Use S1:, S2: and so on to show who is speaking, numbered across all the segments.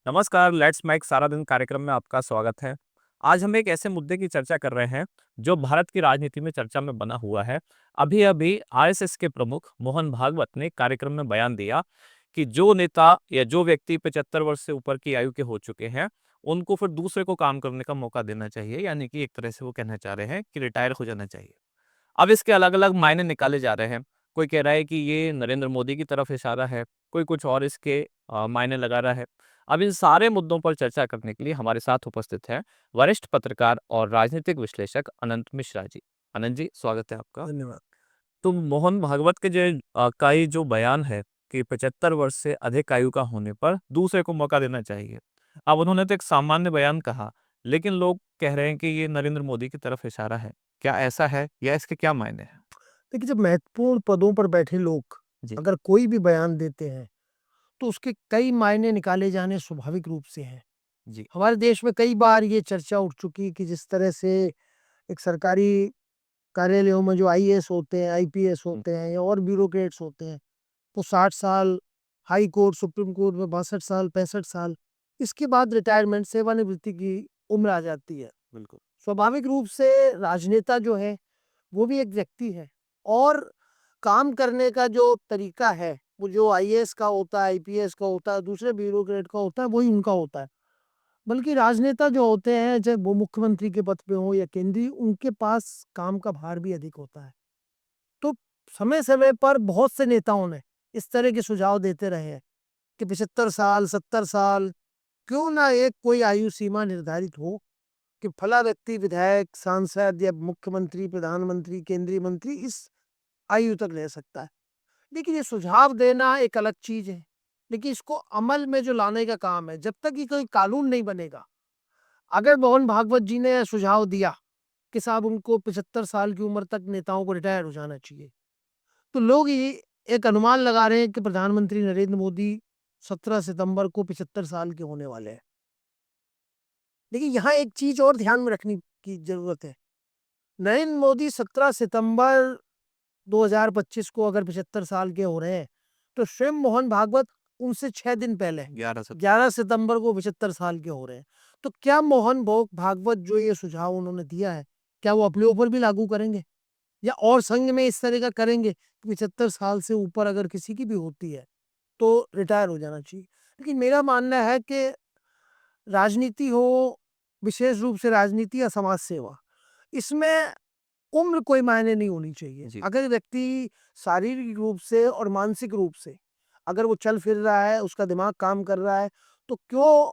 S1: नमस्कार, let's make सारा दिन कार्यक्रम में आपका स्वागत है। आज हम एक ऐसे मुद्दे की चर्चा कर रहे हैं, जो भारत की राजनीति में चर्चा में बना हुआ है। अभी-अभी आरएसएस के प्रमुख मोहन भागवत ने एक कार्यक्रम में बयान दिया कि जो नेता या जो व्यक्ति 75 वर्ष से ऊपर की आयु के हो चुके हैं, उनको फिर दूसरे को काम करने का मौका देना चाहिए। यानी कि एक तरह से वो कहना चाह रहे हैं कि रिटायर हो जाना चाहिए। अब इसके अलग-अलग मायने निकाले जा रहे हैं। कोई कह रहा है कि ये नरेंद्र मोदी की तरफ इशारा है, कोई कुछ और इसके मायने लगा रहा है। अब इन सारे मुद्दों पर चर्चा करने के लिए हमारे साथ उपस्थित हैं वरिष्ठ पत्रकार और राजनीतिक विश्लेषक अनंत मिश्रा जी। अनंत जी, स्वागत है आपका।
S2: धन्यवाद।
S1: तो मोहन भागवत के का ये जो बयान है कि 75 वर्ष से अधिक आयु का होने पर दूसरे को मौका देना चाहिए। अब उन्होंने तो एक सामान्य बयान कहा, लेकिन लोग कह रहे हैं कि ये नरेंद्र मोदी की तरफ इशारा है। क्या ऐसा है या इसके क्या मायने हैं?
S2: देखिए, जब महत्वपूर्ण पदों पर बैठे लोग
S1: जी,
S2: अगर कोई भी बयान देते हैं, तो उसके कई मायने निकाले जाने स्वाभाविक रूप से हैं।
S1: जी।
S2: हमारे देश में कई बार ये चर्चा उठ चुकी कि जिस तरह से एक सरकारी कार्यालयों में जो आईएएस होते हैं, आईपीएस
S1: हुँ,
S2: होते हैं या और ब्यूरोक्रेट्स होते हैं, वो 60 साल, हाई कोर्ट, सुप्रीम कोर्ट में 62 साल, 65 साल, इसके बाद रिटायरमेंट सेवानिवृत्ति की उम्र आ जाती है।
S1: बिल्कुल।
S2: स्वाभाविक रूप से राजनेता जो है, वो भी एक व्यक्ति है और काम करने का जो तरीका है, वो जो आईएएस का होता है, आईपीएस का होता है, दूसरे ब्यूरोक्रेट का होता है, वही उनका होता है। बल्कि राजनेता जो होते हैं, चाहे वो मुख्यमंत्री के पद पे हो या केंद्रीय, उनके पास काम का भार भी अधिक होता है। तो समय-समय पर बहुत से नेताओं ने इस तरह के सुझाव देते रहे हैं कि 75 साल, 70 साल, क्यों ना एक कोई आयु सीमा निर्धारित हो कि फला व्यक्ति विधायक, सांसद या मुख्यमंत्री, प्रधानमंत्री, केंद्रीय मंत्री इस आयु तक रह सकता है। लेकिन ये सुझाव देना एक अलग चीज़ है, लेकिन इसको अमल में जो लाने का काम है, जब तक ये कोई कानून नहीं बनेगा। अगर मोहन भागवत जी ने सुझाव दिया कि साहब उनको 75 साल की उम्र तक नेताओं को रिटायर हो जाना चाहिए, तो लोग ये एक अनुमान लगा रहे हैं कि प्रधानमंत्री नरेंद्र मोदी 17 सितंबर को 75 साल के होने वाले हैं। लेकिन यहाँ एक चीज़ और ध्यान में रखने की ज़रूरत है। नरेंद्र मोदी 17 सितंबर 2025 को अगर 75 साल के हो रहे हैं, तो स्वयं मोहन भागवत उनसे 6 दिन पहले
S1: 11 सब
S2: 11 सितंबर को 75 साल के हो रहे हैं। तो क्या मोहन भोग भागवत जो ये सुझाव उन्होंने दिया है, क्या वो अपने ऊपर भी लागू करेंगे? या और संघ में इस तरह का करेंगे कि 75 साल से ऊपर अगर किसी की भी होती है, तो रिटायर हो जाना चाहिए। लेकिन मेरा मानना है कि राजनीति हो, विशेष रूप से राजनीति या समाज सेवा, इसमें उम्र कोई मायने नहीं होनी चाहिए।
S1: जी,
S2: अगर व्यक्ति शारीरिक रूप से और मानसिक रूप से अगर वो चल फिर रहा है, उसका दिमाग काम कर रहा है, तो क्यों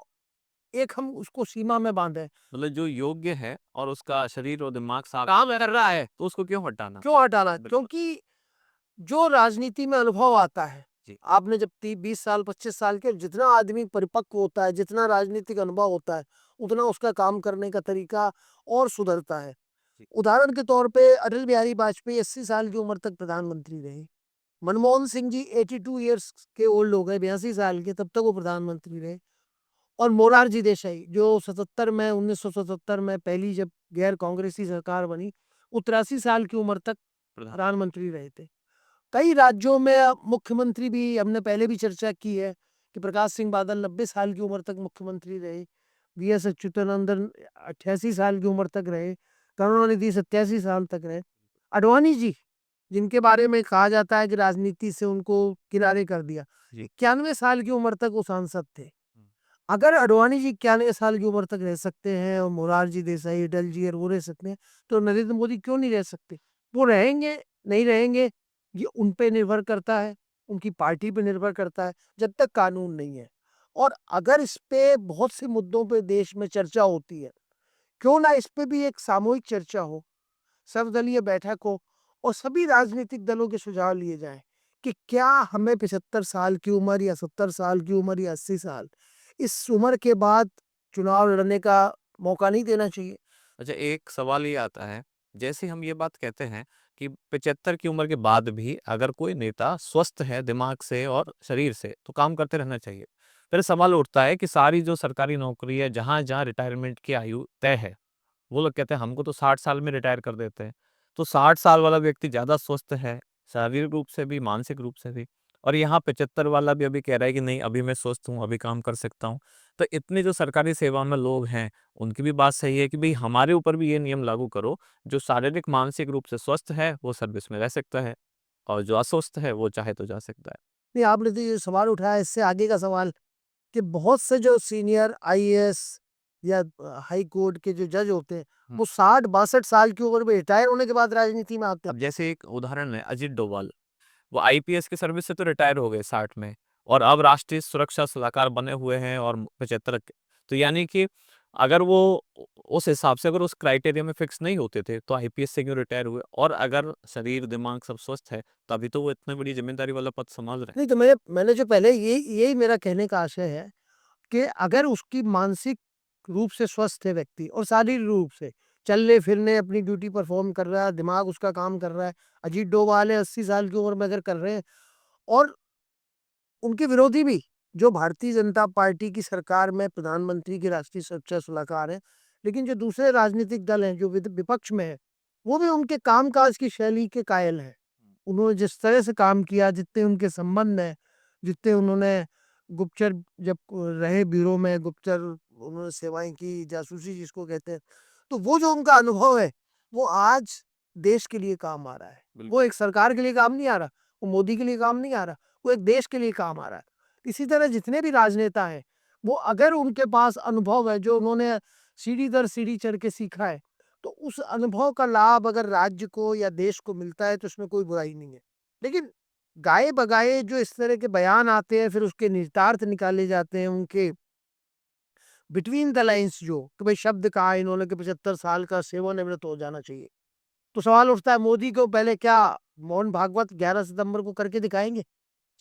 S2: एक हम उसको सीमा में बाँधें?
S1: मतलब जो योग्य है और उसका शरीर और दिमाग साथ काम कर रहा है, तो उसको क्यों हटाना?
S2: क्यों हटाना?
S1: बिल्कुल।
S2: क्योंकि जो राजनीति में अनुभव आता है,
S1: जी,
S2: आपने जब 20 साल, 25 साल के जितना आदमी परिपक्व होता है, जितना राजनीतिक अनुभव होता है, उतना उसका काम करने का तरीका और सुधरता है।
S1: जी,
S2: उदाहरण के तौर पे अटल बिहारी वाजपेयी 80 साल की उम्र तक प्रधानमंत्री रहे। मनमोहन सिंह जी 82 इयर्स के ओल्ड हो गए, 82 साल के, तब तक वो प्रधानमंत्री रहे। और मोरारजी देसाई जो 77 में 1977 में पहली जब गैर कांग्रेसी सरकार बनी, वो 83 साल की उम्र तक
S1: प्रधान
S2: प्रधानमंत्री रहे थे। कई राज्यों में मुख्यमंत्री भी हमने पहले भी चर्चा की है कि प्रकाश सिंह बादल 90 साल की उम्र तक मुख्यमंत्री रहे, वी.एस. अच्युतानंदन 88 साल की उम्र तक रहे, करुणानिधि 87 साल तक रहे। आडवाणी जी, जिनके बारे में कहा जाता है कि राजनीति से उनको किनारे कर दिया,
S1: जी।
S2: 91 साल की उम्र तक वो सांसद थे।
S1: हुँ,
S2: अगर आडवाणी जी 91 साल की उम्र तक रह सकते हैं और मोरारजी देसाई, अटल जी और वो रह सकते हैं, तो नरेंद्र मोदी क्यों नहीं रह सकते? वो रहेंगे, नहीं रहेंगे, ये उन पे निर्भर करता है, उनकी पार्टी पे निर्भर करता है, जब तक कानून नहीं है। और अगर इस पे बहुत से मुद्दों पे देश में चर्चा होती है, क्यों ना इस पे भी एक सामूहिक चर्चा हो, सर्वदलीय बैठक हो और सभी राजनीतिक दलों के सुझाव लिए जाएँ कि क्या हमें 75 साल की उम्र या 70 साल की उम्र या 80 साल, इस उम्र के बाद चुनाव लड़ने का मौका नहीं देना चाहिए?
S1: अच्छा, एक सवाल ये आता है, जैसे हम ये बात कहते हैं कि 75 की उम्र के बाद भी अगर कोई नेता स्वस्थ है दिमाग से और शरीर से, तो काम करते रहना चाहिए। फिर सवाल उठता है कि सारी जो सरकारी नौकरी है, जहाँ-जहाँ रिटायरमेंट की आयु तय है, वो लोग कहते हैं हमको तो 60 साल में रिटायर कर देते हैं। तो 60 साल वाला व्यक्ति ज़्यादा स्वस्थ है, शारीरिक रूप से भी, मानसिक रूप से भी और यहाँ 75 वाला भी अभी कह रहा है कि नहीं अभी मैं स्वस्थ हूँ, अभी काम कर सकता हूँ। तो इतने जो सरकारी सेवा में लोग हैं, उनकी भी बात सही है कि भई हमारे ऊपर भी ये नियम लागू करो, जो शारीरिक मानसिक रूप से स्वस्थ है, वो सर्विस में रह सकता है और जो अस्वस्थ है, वो चाहे तो जा सकता है।
S2: नहीं, आपने तो ये सवाल उठाया, इससे आगे का सवाल कि बहुत से जो सीनियर आईएएस या हाई कोर्ट के जो जज होते हैं,
S1: हुँ।
S2: वो 60-62 साल की उम्र में रिटायर होने के बाद राजनीति में आते हैं।
S1: अब जैसे एक उदाहरण है अजित डोभाल, वो आईपीएस की सर्विस से तो रिटायर हो गए 60 में और अब राष्ट्रीय सुरक्षा सलाहकार बने हुए हैं और 75 के। तो यानी कि अगर वो उस हिसाब से अगर उस क्राइटेरिया में फिक्स नहीं होते थे, तो आईपीएस से क्यों रिटायर हुए? और अगर शरीर, दिमाग सब स्वस्थ है, तभी तो वो इतनी बड़ी ज़िम्मेदारी वाला पद सँभाल रहे हैं।
S2: नहीं, तो मैंने जो पहले यही मेरा कहने का आशय है कि अगर उसकी मानसिक रूप से स्वस्थ है व्यक्ति और शारीरिक रूप से चलने-फिरने अपनी ड्यूटी परफ़ॉर्म कर रहा है, दिमाग उसका काम कर रहा है, अजीत डोभाल है 80 साल की उम्र में अगर कर रहे हैं और उनके विरोधी भी, जो भारतीय जनता पार्टी की सरकार में प्रधानमंत्री के राष्ट्रीय सुरक्षा सलाहकार हैं, लेकिन जो दूसरे राजनीतिक दल हैं, जो विपक्ष में हैं, वो भी उनके कामकाज की शैली के कायल हैं। उन्होंने जिस तरह से काम किया, जितने उनके संबंध हैं, जितने उन्होंने गुप्तचर जब रहे ब्यूरो में, गुप्तचर उन्होंने सेवाएँ की, जासूसी जिसको कहते हैं, तो वो जो उनका अनुभव है, वो आज देश के लिए काम आ रहा है।
S1: बिल्कुल।
S2: वो एक सरकार के लिए काम नहीं आ रहा, वो मोदी के लिए काम नहीं आ रहा, वो एक देश के लिए काम आ रहा है। इसी तरह जितने भी राजनेता हैं, वो अगर उनके पास अनुभव है, जो उन्होंने सीढ़ी दर सीढ़ी चढ़ के सीखा है, तो उस अनुभव का लाभ अगर राज्य को या देश को मिलता है, तो उसमें कोई बुराई नहीं है। लेकिन गाए-बगाए जो इस तरह के बयान आते हैं, फिर उसके निहितार्थ निकाले जाते हैं, उनके बिटवीन द लाइन्स जो कि भाई शब्द कहा इन्होंने कि 75 साल का सेवानिवृत्त हो जाना चाहिए। तो सवाल उठता है मोदी को पहले क्या मोहन भागवत 11 सितंबर को करके दिखाएँगे?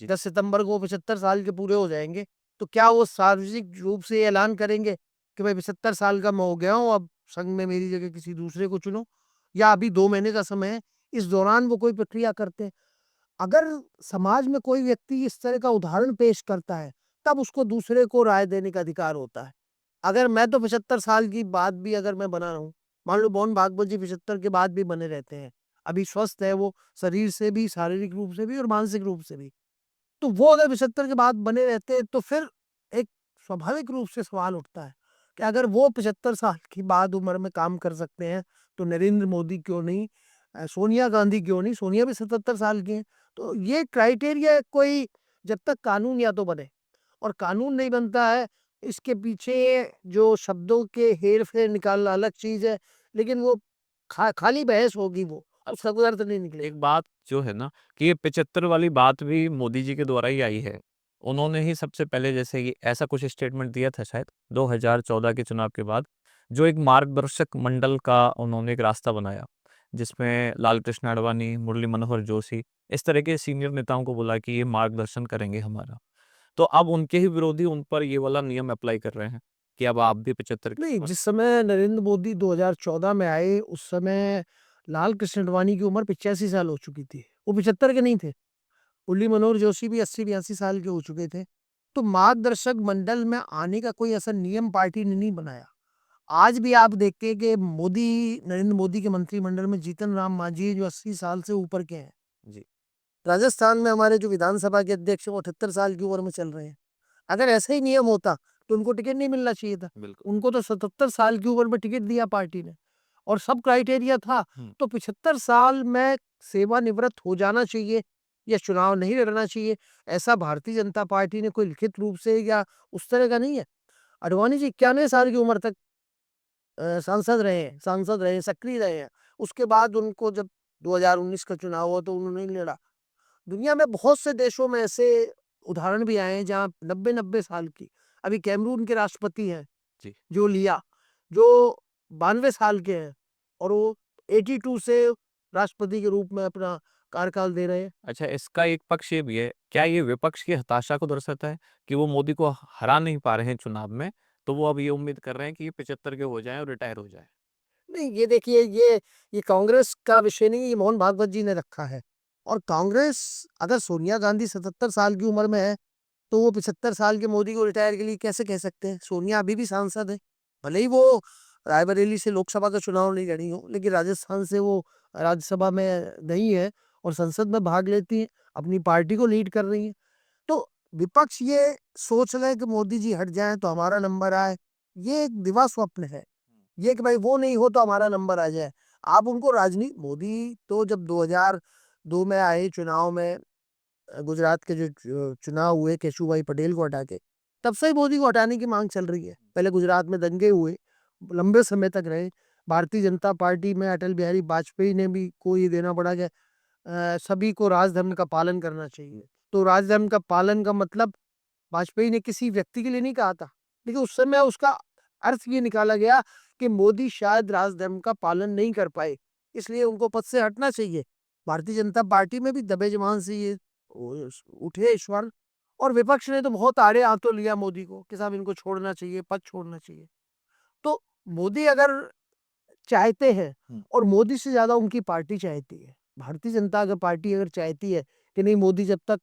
S1: जी।
S2: 10 सितंबर को 75 साल के पूरे हो जाएँगे। तो क्या वो सार्वजनिक रूप से ये ऐलान करेंगे कि भाई 75 साल का मैं हो गया हूँ, अब संघ में मेरी जगह किसी दूसरे को चुनो? या अभी 2 महीने का समय है, इस दौरान वो कोई प्रक्रिया करते हैं। अगर समाज में कोई व्यक्ति इस तरह का उदाहरण पेश करता है, तब उसको दूसरे को राय देने का अधिकार होता है। अगर मैं तो 75 साल की बात भी अगर मैं बना रहा हूँ, मान लो मोहन भागवत जी 75 के बाद भी बने रहते हैं। अभी स्वस्थ है वो शरीर से भी, शारीरिक रूप से भी और मानसिक रूप से भी। तो वो अगर 75 के बाद बने रहते हैं, तो फिर एक स्वाभाविक रूप से सवाल उठता है कि अगर वो 75 साल की बाद उम्र में काम कर सकते हैं, तो नरेंद्र मोदी क्यों नहीं? सोनिया गांधी क्यों नहीं? सोनिया भी 77 साल की हैं। तो ये क्राइटेरिया कोई जब तक कानून या तो बने और कानून नहीं बनता है, इसके पीछे जो शब्दों के हेर-फेर निकालना अलग चीज़ है, लेकिन वो खाली बहस होगी वो, उसका कोई अर्थ नहीं निकलेगा।
S1: एक बात जो है ना कि ये 75 वाली बात भी मोदी जी के द्वारा ही आई है। उन्होंने ही सबसे पहले जैसे कि ऐसा कुछ स्टेटमेंट दिया था शायद 2014 के चुनाव के बाद, जो एक मार्गदर्शक मंडल का उन्होंने एक रास्ता बनाया, जिसमें लाल कृष्ण आडवाणी, मुरली मनोहर जोशी, इस तरह के सीनियर नेताओं को बोला कि ये मार्गदर्शन करेंगे हमारा। तो अब उनके ही विरोधी उन पर ये वाला नियम अप्लाई कर रहे हैं कि अब आप भी 75 के
S2: नहीं,
S1: ऊपर।
S2: जिस समय नरेंद्र मोदी 2014 में आए, उस समय लाल कृष्ण आडवाणी की उम्र 85 साल हो चुकी थी। वो 75 के नहीं थे। मुरली मनोहर जोशी भी 80-82 साल के हो चुके थे। तो मार्गदर्शक मंडल में आने का कोई ऐसा नियम पार्टी ने नहीं बनाया। आज भी आप देखिए कि नरेंद्र मोदी के मंत्रिमंडल में जीतन राम मांझी हैं, जो 80 साल से ऊपर के हैं।
S1: जी,
S2: राजस्थान में हमारे जो विधानसभा के अध्यक्ष हैं, वो 78 साल की उम्र में चल रहे हैं। अगर ऐसा ही नियम होता, तो उनको टिकट नहीं मिलना चाहिए था।
S1: बिल्कुल।
S2: उनको तो 77 साल की उम्र में टिकट दिया पार्टी ने और सब क्राइटेरिया था,
S1: हुँ।
S2: तो 75 साल में सेवानिवृत्त हो जाना चाहिए या चुनाव नहीं लड़ना चाहिए, ऐसा भारतीय जनता पार्टी ने कोई लिखित रूप से या उस तरह का नहीं है। आडवाणी जी 91 साल की उम्र तक सांसद रहे, सक्रिय रहे हैं। उसके बाद उनको जब 2019 का चुनाव हुआ, तो उन्होंने नहीं लड़ा। दुनिया में बहुत से देशों में ऐसे उदाहरण भी आए हैं जहाँ 90-90 साल की, अभी कैमरून के राष्ट्रपति हैं
S1: जी।
S2: जो लिया, जो 92 साल के हैं और वो 82 से राष्ट्रपति के रूप में अपना कार्यकाल दे रहे हैं।
S1: अच्छा, इसका एक पक्ष ये भी है, क्या ये विपक्ष की हताशा को दर्शाता है कि वो मोदी को हरा नहीं पा रहे हैं चुनाव में, तो वो अब ये उम्मीद कर रहे हैं कि ये 75 के हो जाएँ और रिटायर हो जाएँ?
S2: नहीं, ये देखिए ये कांग्रेस का विषय नहीं है, ये मोहन भागवत जी ने रखा है और कांग्रेस अगर सोनिया गांधी 77 साल की उम्र में है, तो वो 75 साल के मोदी को रिटायर के लिए कैसे कह सकते हैं? सोनिया अभी भी सांसद है। भले ही वो रायबरेली से लोकसभा का चुनाव नहीं लड़ी हो, लेकिन राजस्थान से वो राज्यसभा में नहीं है और संसद में भाग लेती हैं, अपनी पार्टी को लीड कर रही हैं। तो विपक्ष ये सोच रहे कि मोदी जी हट जाएं तो हमारा नंबर आए, ये एक दिवा स्वप्न है। ये कि भाई वो नहीं हो तो हमारा नंबर आ जाए। आप उनको राजनीति, मोदी तो जब 2002 में आए चुनाव में, गुजरात के जो चुनाव हुए केशुभाई पटेल को हटा के, तब से ही मोदी को हटाने की मांग चल रही है। पहले गुजरात में दंगे हुए, लंबे समय तक रहे। भारतीय जनता पार्टी में अटल बिहारी वाजपेयी ने भी को ये देना पड़ा कि सभी को राजधर्म का पालन करना चाहिए। तो राजधर्म का पालन का मतलब वाजपेयी ने किसी व्यक्ति के लिए नहीं कहा था, लेकिन उस समय उसका अर्थ ये निकाला गया कि मोदी शायद राजधर्म का पालन नहीं कर पाए, इसलिए उनको पद से हटना चाहिए। भारतीय जनता पार्टी में भी दबे जमान से ये उठे ईश्वर, और विपक्ष ने तो बहुत आड़े हाथों लिया मोदी को कि साहब इनको छोड़ना चाहिए, पद छोड़ना चाहिए। तो मोदी अगर चाहते हैं, और मोदी से ज्यादा उनकी पार्टी चाहती है, भारतीय जनता अगर पार्टी अगर चाहती है कि नहीं, मोदी जब तक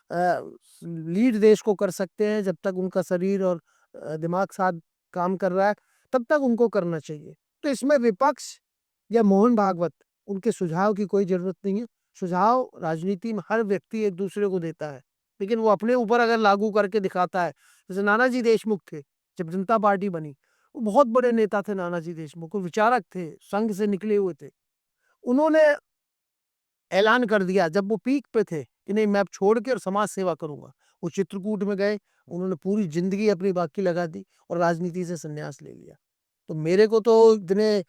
S2: लीड देश को कर सकते हैं, जब तक उनका शरीर और दिमाग साथ काम कर रहा है, तब तक उनको करना चाहिए। तो इसमें विपक्ष या मोहन भागवत, उनके सुझाव की कोई जरूरत नहीं है। सुझाव राजनीति में हर व्यक्ति एक दूसरे को देता है, लेकिन वो अपने ऊपर अगर लागू करके दिखाता है, जैसे नानाजी देशमुख थे जब जनता पार्टी बनी, वो बहुत बड़े नेता थे नानाजी देशमुख, वो विचारक थे, संघ से निकले हुए थे। उन्होंने ऐलान कर दिया जब वो पीक पे थे कि नहीं, मैं अब छोड़ के और समाज सेवा करूंगा। वो चित्रकूट में गए, उन्होंने पूरी जिंदगी अपनी बाकी लगा दी और राजनीति से संन्यास ले लिया। तो मेरे को तो इतने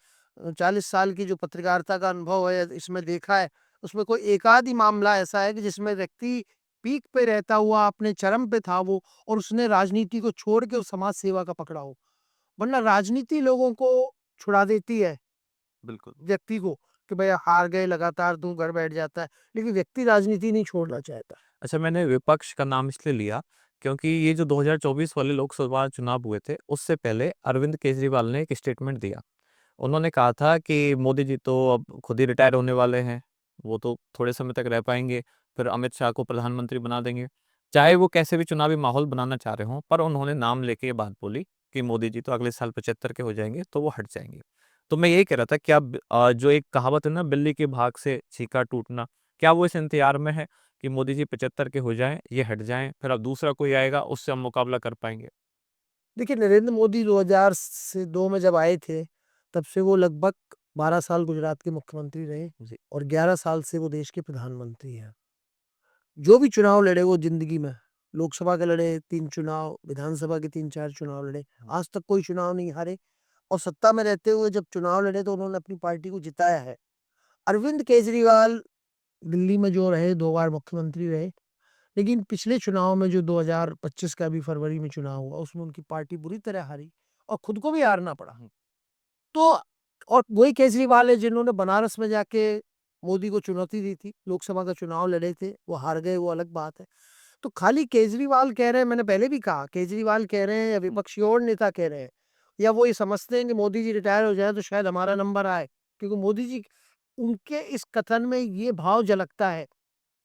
S2: 40 साल की जो पत्रकारिता का अनुभव है, इसमें देखा है, उसमें कोई एक आध ही मामला ऐसा है कि जिसमें व्यक्ति पीक पे रहता हुआ अपने चरम पे था वो, और उसने राजनीति को छोड़ के उस समाज सेवा का पकड़ा हो। वरना राजनीति लोगों को छुड़ा देती है
S1: बिल्कुल।
S2: व्यक्ति को, कि भाई हार गए लगातार, तू घर बैठ जाता है, लेकिन व्यक्ति राजनीति नहीं छोड़ना चाहता।
S1: अच्छा, मैंने विपक्ष का नाम इसलिए लिया क्योंकि ये जो 2024 वाले लोकसभा चुनाव हुए थे, उससे पहले अरविंद केजरीवाल ने एक स्टेटमेंट दिया। उन्होंने कहा था कि मोदी जी तो अब खुद ही रिटायर होने वाले हैं, वो तो थोड़े समय तक रह पाएंगे, फिर अमित शाह को प्रधानमंत्री बना देंगे। चाहे वो कैसे भी चुनावी माहौल बनाना चाह रहे हों, पर उन्होंने नाम लेके ये बात बोली कि मोदी जी तो अगले साल 75 के हो जाएंगे, तो वो हट जाएंगे। तो मैं यही कह रहा था, क्या जो एक कहावत है ना, बिल्ली के भाग से छीका टूटना, क्या वो इस इंतजार में है कि मोदी जी 75 के हो जाएं, ये हट जाएं, फिर अब दूसरा कोई आएगा, उससे हम मुकाबला कर पाएंगे?
S2: देखिए, नरेंद्र मोदी 2000 से 2 में जब आए थे, तब से वो लगभग 12 साल गुजरात के मुख्यमंत्री रहे,
S1: जी।
S2: और 11 साल से वो देश के प्रधानमंत्री हैं। जो भी चुनाव लड़े वो जिंदगी में, लोकसभा के लड़े 3 चुनाव, विधानसभा के 3-4 चुनाव लड़े, आज तक कोई चुनाव नहीं हारे। और सत्ता में रहते हुए जब चुनाव लड़े तो उन्होंने अपनी पार्टी को जिताया है। अरविंद केजरीवाल दिल्ली में जो रहे, 2 बार मुख्यमंत्री रहे, लेकिन पिछले चुनाव में जो 2025 का भी फरवरी में चुनाव हुआ, उसमें उनकी पार्टी बुरी तरह हारी और खुद को भी हारना पड़ा। तो और वही केजरीवाल है जिन्होंने बनारस में जाके मोदी को चुनौती दी थी, लोकसभा का चुनाव लड़े थे, वो हार गए, वो अलग बात है। तो खाली केजरीवाल कह रहे हैं, मैंने पहले भी कहा, केजरीवाल कह रहे हैं या विपक्षी और नेता कह रहे हैं, या वो ये समझते हैं कि मोदी जी रिटायर हो जाए तो शायद हमारा नंबर आए, क्योंकि मोदी जी, उनके इस कथन में ये भाव झलकता है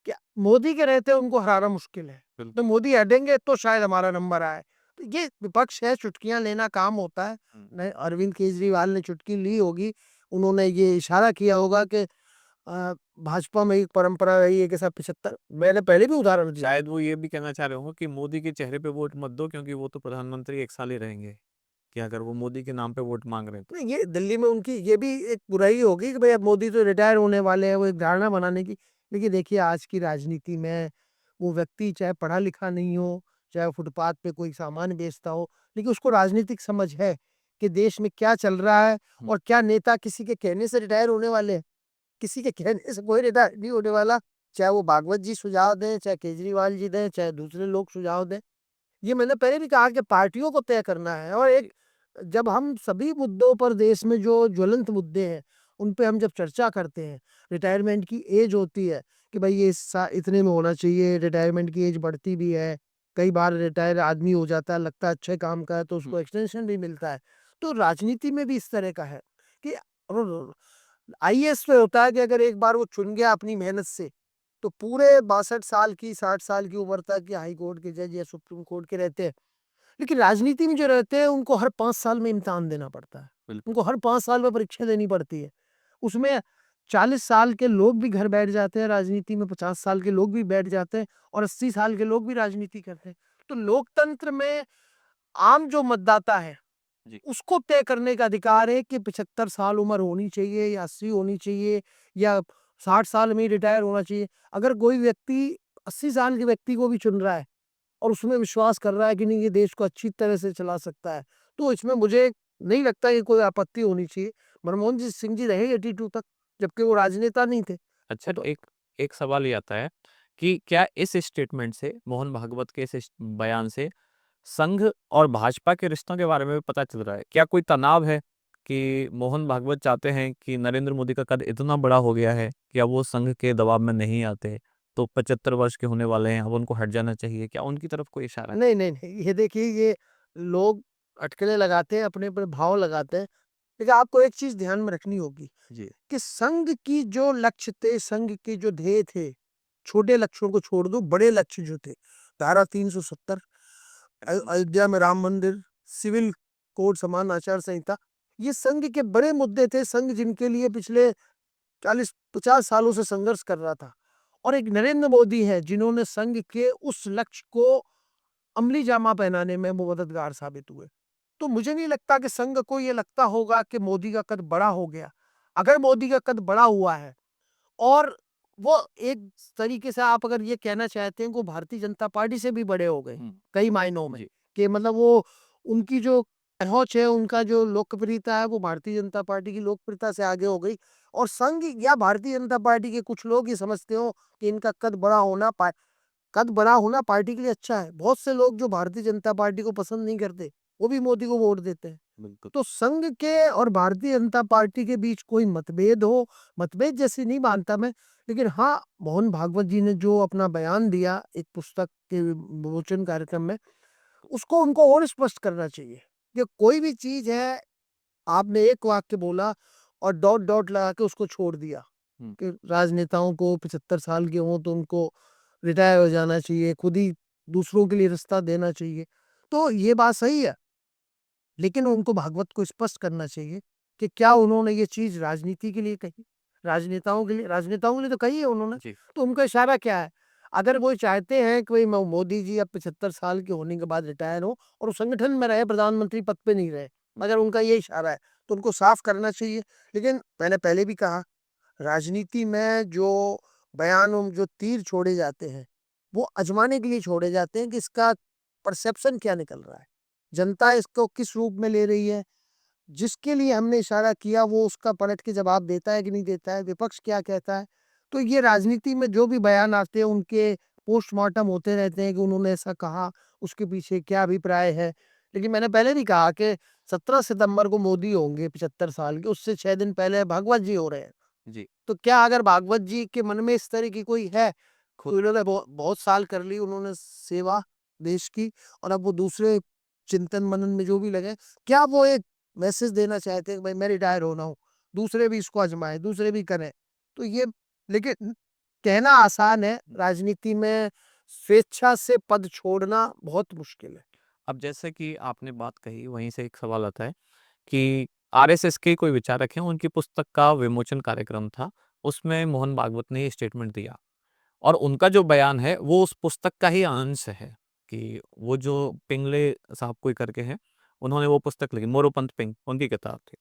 S2: कि मोदी के रहते उनको हराना मुश्किल है, तो मोदी हटेंगे तो शायद हमारा नंबर आए। तो ये विपक्ष है, चुटकियां लेना काम होता है। नहीं, अरविंद केजरीवाल ने चुटकी ली होगी, उन्होंने ये इशारा किया होगा कि भाजपा में एक परंपरा रही है कि सब 75, मैंने पहले भी उदाहरण दिया।
S1: शायद वो ये भी कहना चाह रहे होंगे कि मोदी के चेहरे पे वोट मत दो, क्योंकि वो तो प्रधानमंत्री 1 साल ही रहेंगे, कि अगर वो मोदी के नाम पे वोट मांग रहे हैं तो।
S2: नहीं, ये दिल्ली में उनकी ये भी एक बुराई होगी कि भाई अब मोदी तो रिटायर होने वाले हैं, वो एक धारणा बनाने की। लेकिन देखिए, आज की राजनीति में वो व्यक्ति चाहे पढ़ा लिखा नहीं हो, चाहे फुटपाथ पे कोई सामान बेचता हो, लेकिन उसको राजनीतिक समझ है कि देश में क्या चल रहा है, और क्या नेता किसी के कहने से रिटायर होने वाले हैं। किसी के कहने से कोई रिटायर नहीं होने वाला, चाहे वो भागवत जी सुझाव दें, चाहे केजरीवाल जी दें, चाहे दूसरे लोग सुझाव दें। ये मैंने पहले भी कहा कि पार्टियों को तय करना है, और एक जब हम सभी मुद्दों पर, देश में जो ज्वलंत मुद्दे हैं, उन पे हम जब चर्चा करते हैं, रिटायरमेंट की एज होती है कि भाई ये इतने में होना चाहिए, रिटायरमेंट की एज बढ़ती भी है, कई बार रिटायर आदमी हो जाता है, लगता है अच्छे काम का है तो उसको एक्सटेंशन भी मिलता है। तो राजनीति में भी इस तरह का है कि आईएएस में होता है कि अगर एक बार वो चुन गया अपनी मेहनत से, तो पूरे 62 साल की, 60 साल की उम्र तक या हाई कोर्ट के जज या सुप्रीम कोर्ट के रहते हैं। लेकिन राजनीति में जो रहते हैं उनको हर 5 साल में इम्तिहान देना पड़ता है,
S1: बिल्कुल।
S2: उनको हर 5 साल में परीक्षा देनी पड़ती है। उसमें 40 साल के लोग भी घर बैठ जाते हैं राजनीति में, 50 साल के लोग भी बैठ जाते हैं और 80 साल के लोग भी राजनीति करते हैं। तो लोकतंत्र में आम जो मतदाता है
S1: जी।
S2: उसको तय करने का अधिकार है कि 75 साल उम्र होनी चाहिए या 80 होनी चाहिए या 60 साल में रिटायर होना चाहिए। अगर कोई व्यक्ति 80 साल के व्यक्ति को भी चुन रहा है और उसमें विश्वास कर रहा है कि नहीं ये देश को अच्छी तरह से चला सकता है, तो इसमें मुझे नहीं लगता कि कोई आपत्ति होनी चाहिए। मनमोहन जी सिंह जी रहे 82 तक, जबकि वो राजनेता नहीं थे।
S1: अच्छा,
S2: तो
S1: एक एक सवाल ये आता है कि क्या इस स्टेटमेंट से, मोहन भागवत के इस बयान से संघ और भाजपा के रिश्तों के बारे में भी पता चल रहा है? क्या कोई तनाव है कि मोहन भागवत चाहते हैं कि नरेंद्र मोदी का कद इतना बड़ा हो गया है कि अब वो संघ के दबाव में नहीं आते, तो 75 वर्ष के होने वाले हैं, अब उनको हट जाना चाहिए? क्या उनकी तरफ कोई इशारा है?
S2: नहीं, नहीं, नहीं, ये देखिए ये लोग अटकलें लगाते हैं, अपने भाव लगाते हैं। लेकिन आपको एक चीज़ ध्यान में रखनी होगी
S1: जी।
S2: कि संघ की जो लक्ष्य थे, संघ के जो ध्येय थे, छोटे लक्ष्यों को छोड़ दो, बड़े लक्ष्य जो थे, धारा 370 अयोध्या में राम मंदिर, सिविल कोड समान आचार संहिता, ये संघ के बड़े मुद्दे थे। संघ जिनके लिए पिछले 40-50 सालों से संघर्ष कर रहा था और एक नरेंद्र मोदी है जिन्होंने संघ के उस लक्ष्य को अमली जामा पहनाने में वो मददगार साबित हुए। तो मुझे नहीं लगता कि संघ को ये लगता होगा कि मोदी का कद बड़ा हो गया। अगर मोदी का कद बड़ा हुआ है और वो एक तरीके से आप अगर ये कहना चाहते हैं कि वो भारतीय जनता पार्टी से भी बड़े हो गए, कई मायनों में,
S1: जी।
S2: कि मतलब वो उनकी जो पहुँच है, उनका जो लोकप्रियता है, वो भारतीय जनता पार्टी की लोकप्रियता से आगे हो गई और संघ या भारतीय जनता पार्टी के कुछ लोग ये समझते हो कि इनका कद बड़ा होना पार्टी के लिए अच्छा है। बहुत से लोग जो भारतीय जनता पार्टी को पसंद नहीं करते, वो भी मोदी को वोट देते हैं।
S1: बिल्कुल।
S2: तो संघ के और भारतीय जनता पार्टी के बीच कोई मतभेद हो, मतभेद जैसे नहीं मानता मैं, लेकिन हाँ, मोहन भागवत जी ने जो अपना बयान दिया एक पुस्तक के विमोचन कार्यक्रम में, उसको उनको और स्पष्ट करना चाहिए कि कोई भी चीज़ है, आपने एक वाक्य बोला और डॉट लगा के उसको छोड़ दिया
S1: हुँ।
S2: कि राजनेताओं को 75 साल के हों तो उनको रिटायर हो जाना चाहिए, खुद ही दूसरों के लिए रास्ता देना चाहिए। तो ये बात सही है, लेकिन उनको भागवत को स्पष्ट करना चाहिए कि क्या उन्होंने ये चीज़ राजनीति के लिए कही? राजनेताओं के लिए तो कही है उन्होंने।
S1: जी।
S2: तो उनका इशारा क्या है? अगर वो चाहते हैं कि भई मोदी जी अब 75 साल के होने के बाद रिटायर हों और वो संगठन में रहे, प्रधानमंत्री पद पे नहीं रहे, अगर उनका ये इशारा है, तो उनको साफ करना चाहिए। लेकिन मैंने पहले भी कहा, राजनीति में जो बयान और जो तीर छोड़े जाते हैं, वो आज़माने के लिए छोड़े जाते हैं कि इसका परसेप्शन क्या निकल रहा है। जनता इसको किस रूप में ले रही है, जिसके लिए हमने इशारा किया वो उसका पलट के जवाब देता है कि नहीं देता है, विपक्ष क्या कहता है। तो ये राजनीति में जो भी बयान आते हैं उनके पोस्टमार्टम होते रहते हैं कि उन्होंने ऐसा कहा, उसके पीछे क्या अभिप्राय है। लेकिन मैंने पहले भी कहा कि 17 सितंबर को मोदी होंगे 75 साल के, उससे 6 दिन पहले भागवत जी हो रहे हैं।
S1: जी।
S2: तो क्या अगर भागवत जी के मन में इस तरह की कोई है,
S1: खुद
S2: तो उन्होंने बहुत साल कर ली उन्होंने सेवा देश की और अब वो दूसरे चिंतन मनन में जो भी लगे, क्या वो एक मैसेज देना चाहते हैं कि भाई मैं रिटायर होना हूँ, दूसरे भी इसको आजमाएं, दूसरे भी करें। तो ये, लेकिन कहना आसान है, राजनीति में स्वेच्छा से पद छोड़ना बहुत मुश्किल है।
S1: अब जैसे कि आपने बात कही, वहीं से एक सवाल आता है कि आरएसएस के कोई विचारक हैं, उनकी पुस्तक का विमोचन कार्यक्रम था, उसमें मोहन भागवत ने ये स्टेटमेंट दिया और उनका जो बयान है, वो उस पुस्तक का ही अंश है कि वो जो पिंगले साहब कोई करके हैं, उन्होंने वो पुस्तक लिखी, मोरोपंत पिंग, उनकी किताब थी।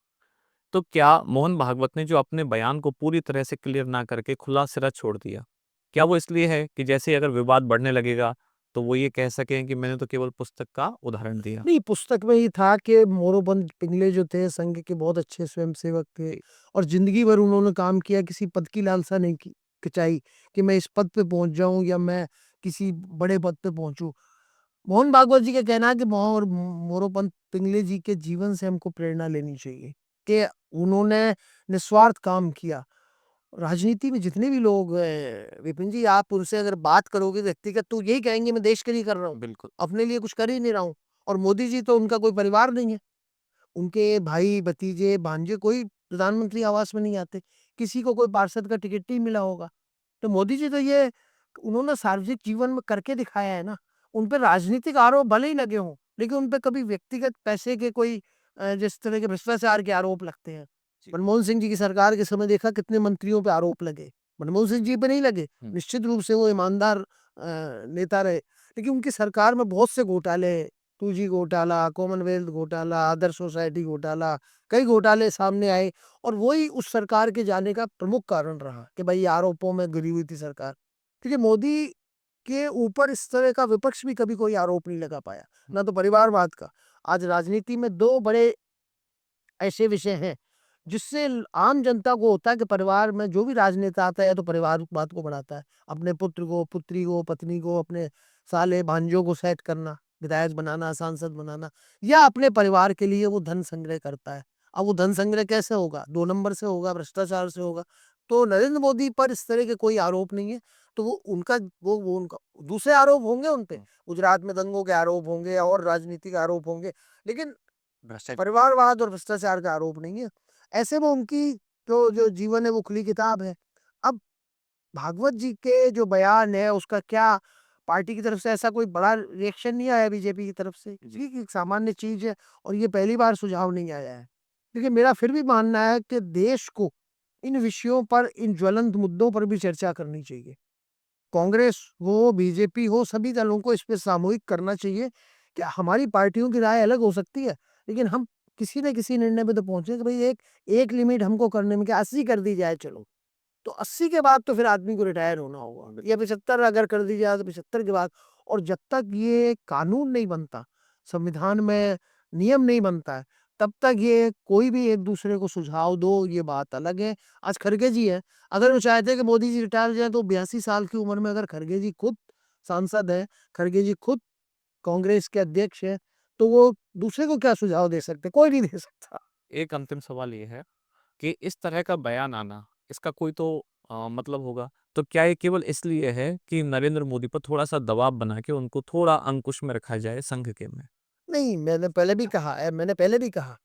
S1: तो क्या मोहन भागवत ने जो अपने बयान को पूरी तरह से क्लियर ना करके खुला सिरा छोड़ दिया, क्या वो इसलिए है कि जैसे ही अगर विवाद बढ़ने लगेगा, तो वो ये कह सकें कि मैंने तो केवल पुस्तक का उदाहरण दिया?
S2: नहीं, पुस्तक में ये था कि मोरोपंत पिंगले जो थे संघ के बहुत अच्छे स्वयंसेवक थे
S1: जी।
S2: और जिंदगी भर उन्होंने काम किया, किसी पद की लालसा नहीं की खिंचाई कि मैं इस पद पे पहुंच जाऊं या मैं किसी बड़े पद पे पहुंचूं। मोहन भागवत जी का कहना है कि मोरोपंत पिंगले जी के जीवन से हमको प्रेरणा लेनी चाहिए कि उन्होंने निस्वार्थ काम किया। राजनीति में जितने भी लोग हैं, विपिन जी, आप उनसे अगर बात करोगे व्यक्तिगत तो यही कहेंगे मैं देश के लिए कर रहा हूँ,
S1: बिल्कुल।
S2: अपने लिए कुछ कर ही नहीं रहा हूँ। और मोदी जी तो उनका कोई परिवार नहीं है, उनके भाई भतीजे भांजे कोई प्रधानमंत्री आवास में नहीं आते, किसी को कोई पार्षद का टिकट नहीं मिला होगा। तो मोदी जी तो ये उन्होंने सार्वजनिक जीवन में करके दिखाया है ना। उन पे राजनीतिक आरोप भले ही लगे हों, लेकिन उन पे कभी व्यक्तिगत पैसे के कोई जिस तरह के भ्रष्टाचार के आरोप लगते हैं, मनमोहन सिंह जी की सरकार के समय देखा कितने मंत्रियों पे आरोप लगे, मनमोहन सिंह जी पे नहीं लगे। निश्चित रूप से वो ईमानदार नेता रहे, लेकिन उनकी सरकार में बहुत से घोटाले, 2G घोटाला, कॉमनवेल्थ घोटाला, आदर्श सोसाइटी घोटाला, कई घोटाले सामने आए और वही उस सरकार के जाने का प्रमुख कारण रहा कि भाई आरोपों में घिरी हुई थी सरकार। क्योंकि मोदी के ऊपर इस तरह का विपक्ष भी कभी कोई आरोप नहीं लगा पाया, ना तो परिवारवाद का। आज राजनीति में 2 बड़े ऐसे विषय हैं, जिससे आम जनता को होता है कि परिवार में जो भी राजनेता आता है तो परिवारवाद को बढ़ाता है। अपने पुत्र को, पुत्री को, पत्नी को, अपने साले भांजों को सेट करना, विधायक बनाना, सांसद बनाना, या अपने परिवार के लिए वो धन संग्रह करता है। अब वो धन संग्रह कैसे होगा? 2 नंबर से होगा, भ्रष्टाचार से होगा। तो नरेंद्र मोदी पर इस तरह के कोई आरोप नहीं है, तो वो उनका दूसरे आरोप होंगे उन पे, गुजरात में दंगों के आरोप होंगे और राजनीतिक आरोप होंगे, लेकिन परिवारवाद और भ्रष्टाचार का आरोप नहीं है। ऐसे में उनकी जो जीवन है वो खुली किताब है। अब भागवत जी के जो बयान है उसका क्या पार्टी की तरफ से ऐसा कोई बड़ा रिएक्शन नहीं आया बीजेपी की तरफ से, ये एक सामान्य चीज है और ये पहली बार सुझाव नहीं आया है। लेकिन मेरा फिर भी मानना है कि देश को इन विषयों पर, इन ज्वलंत मुद्दों पर भी चर्चा करनी चाहिए। कांग्रेस हो, बीजेपी हो, सभी दलों को इस पे सामूहिक करना चाहिए कि हमारी पार्टियों की राय अलग हो सकती है, लेकिन हम किसी न किसी निर्णय पे तो पहुंचे कि भाई एक लिमिट हमको करने में क्या 80 कर दी जाए, चलो। तो 80 के बाद तो फिर आदमी को रिटायर होना होगा, या 75 अगर कर दी जाए तो 75 के बाद। और जब तक ये कानून नहीं बनता, संविधान में नियम नहीं बनता है, तब तक ये कोई भी एक दूसरे को सुझाव दो, ये बात अलग है। आज खड़गे जी है, अगर वो चाहते हैं कि मोदी जी रिटायर हो जाए तो 82 साल की उम्र में अगर खड़गे जी खुद सांसद है, खड़गे जी खुद कांग्रेस के अध्यक्ष है, तो वो दूसरे को क्या सुझाव दे सकते? कोई नहीं दे सकता।
S1: एक अंतिम सवाल ये है कि इस तरह का बयान आना, इसका कोई तो मतलब होगा। तो क्या ये केवल इसलिए है कि नरेंद्र मोदी पर थोड़ा-सा दबाव बना के उनको थोड़ा अंकुश में रखा जाए संघ के में?
S2: नहीं, मैंने पहले भी कहा,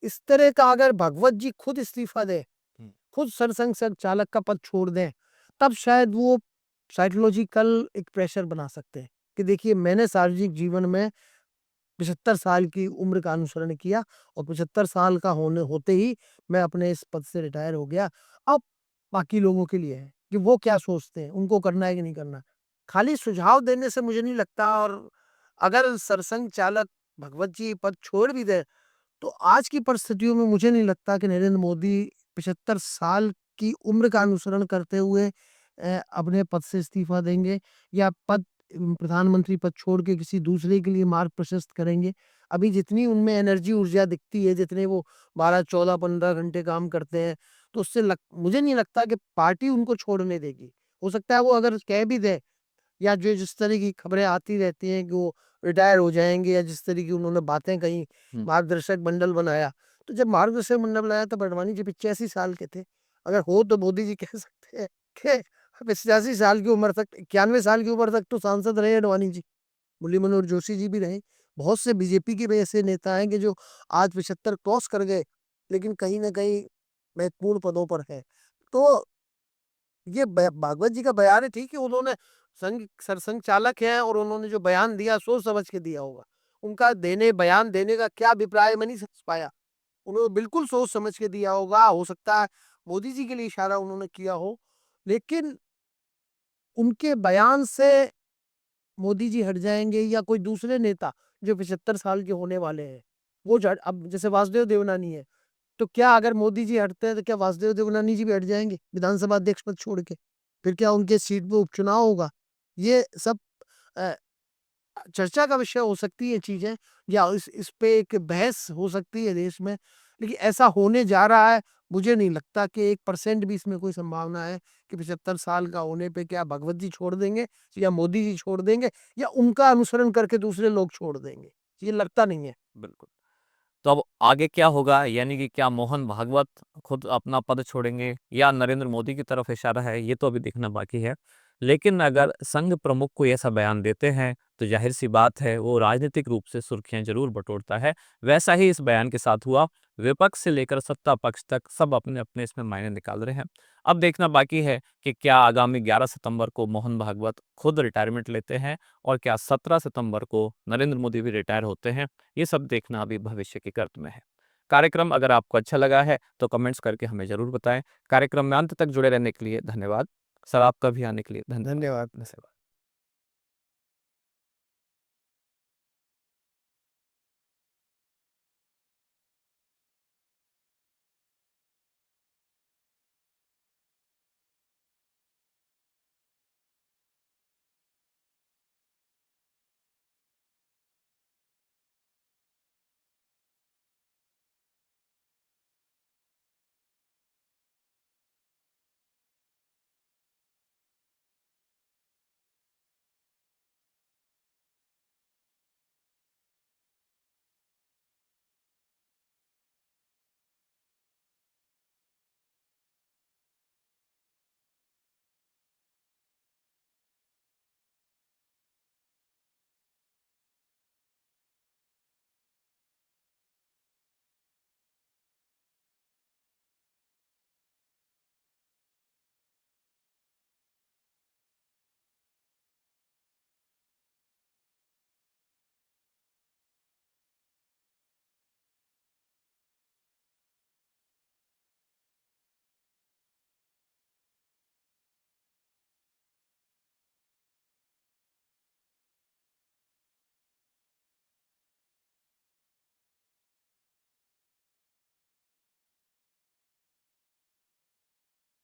S2: इस तरह का अगर भगवत जी खुद इस्तीफा दें, खुद सरसंघ चालक का पद छोड़ दें, तब शायद वो साइकोलॉजिकल एक प्रेशर बना सकते हैं कि देखिए मैंने सार्वजनिक जीवन में 75 साल की उम्र का अनुसरण किया और 75 साल का होते ही मैं अपने इस पद से रिटायर हो गया। अब बाकी लोगों के लिए है कि वो क्या सोचते हैं, उनको करना है कि नहीं करना। खाली सुझाव देने से मुझे नहीं लगता, और अगर सरसंघ चालक भगवत जी पद छोड़ भी दें, तो आज की परिस्थितियों में मुझे नहीं लगता कि नरेंद्र मोदी 75 साल की उम्र का अनुसरण करते हुए अपने पद से इस्तीफा देंगे, या प्रधानमंत्री पद छोड़ के किसी दूसरे के लिए मार्ग प्रशस्त करेंगे। अभी जितनी उनमें एनर्जी ऊर्जा दिखती है, जितने वो 12, 14, 15 घंटे काम करते हैं, तो मुझे नहीं लगता कि पार्टी उनको छोड़ने देगी। हो सकता है वो अगर कह भी दे, या जो जिस तरह की खबरें आती रहती हैं कि वो रिटायर हो जाएँगे, या जिस तरह की उन्होंने बातें कही, मार्गदर्शक मंडल बनाया। तो जब मार्गदर्शक मंडल बनाया तब अडवाणी जी 85 साल के थे। अगर हो तो मोदी जी कह सकते हैं कि 85 साल की उम्र तक, 91 साल की उम्र तक तो सांसद रहे अडवाणी जी। मुरली मनोहर जोशी जी भी रहे। बहुत से बीजेपी के भी ऐसे नेता हैं कि जो आज 75 क्रॉस कर गए, लेकिन कहीं न कहीं महत्वपूर्ण पदों पर हैं। तो ये भागवत जी का बयान है, ठीक है, उन्होंने सरसंघ चालक हैं और उन्होंने जो बयान दिया सोच समझ के दिया होगा। उनका बयान देने का क्या अभिप्राय मैं नहीं समझ पाया। उन्होंने बिल्कुल सोच समझ के दिया होगा, हो सकता है मोदी जी के लिए इशारा उन्होंने किया हो, लेकिन उनके बयान से मोदी जी हट जाएंगे या कोई दूसरे नेता जो 75 साल के होने वाले हैं, वो अब जैसे वासुदेव देवनानी है, तो क्या अगर मोदी जी हटते हैं तो क्या वासुदेव देवनानी जी भी हट जाएंगे विधानसभा अध्यक्ष पद छोड़ के? फिर क्या उनके सीट पे उपचुनाव होगा? ये सब अ, चर्चा का विषय हो सकती है चीजें, या इस पे एक बहस हो सकती है देश में, लेकिन ऐसा होने जा रहा है। मुझे नहीं लगता कि 1% भी इसमें कोई संभावना है कि 75 साल का होने पे क्या भगवत जी छोड़ देंगे, या मोदी जी छोड़ देंगे, या उनका अनुसरण करके दूसरे लोग छोड़ देंगे। ये लगता नहीं है।
S1: बिल्कुल। तो अब आगे क्या होगा? यानी कि क्या मोहन भागवत खुद अपना पद छोड़ेंगे या नरेंद्र मोदी की तरफ इशारा है, ये तो अभी देखना बाकी है। लेकिन अगर संघ प्रमुख कोई ऐसा बयान देते हैं, तो ज़ाहिर-सी बात है वो राजनीतिक रूप से सुर्खियाँ ज़रूर बटोरता है। वैसा ही इस बयान के साथ हुआ। विपक्ष से लेकर सत्ता पक्ष तक सब अपने-अपने इसमें मायने निकाल रहे हैं। अब देखना बाकी है कि क्या आगामी 11 सितंबर को मोहन भागवत खुद रिटायरमेंट लेते हैं और क्या 17 सितंबर को नरेंद्र मोदी भी रिटायर होते हैं। ये सब देखना अभी भविष्य की गर्त में है। कार्यक्रम अगर आपको अच्छा लगा है तो कमेंट्स करके हमें ज़रूर बताएं। कार्यक्रम में अंत तक जुड़े रहने के लिए धन्यवाद। सर, आपका भी आने के लिए धन्यवाद।
S2: धन्यवाद।
S1: धन्यवाद।